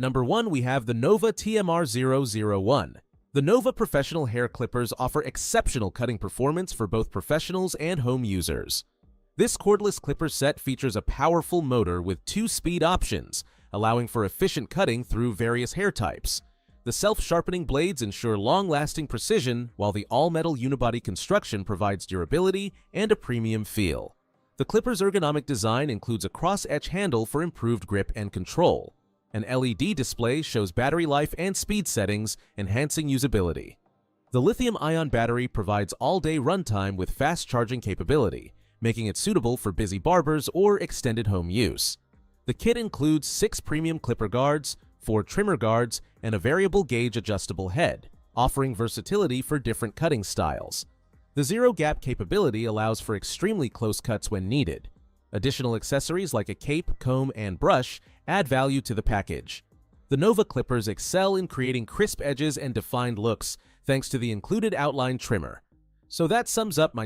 Number 1, we have the NOVAH TMR-001. The NOVAH professional hair clippers offer exceptional cutting performance for both professionals and home users. This cordless clipper set features a powerful motor with 2 speed options, allowing for efficient cutting through various hair types. The self-sharpening blades ensure long-lasting precision, while the all-metal unibody construction provides durability and a premium feel. The clipper's ergonomic design includes a cross-etch handle for improved grip and control. An LED display shows battery life and speed settings, enhancing usability. The lithium-ion battery provides all-day runtime with fast charging capability, making it suitable for busy barbers or extended home use. The kit includes 6 premium clipper guards, 4 trimmer guards, and a variable gauge adjustable head, offering versatility for different cutting styles. The zero-gap capability allows for extremely close cuts when needed. Additional accessories like a cape, comb, and brush add value to the package. The NOVAH clippers excel in creating crisp edges and defined looks thanks to the included outline trimmer. So that sums up my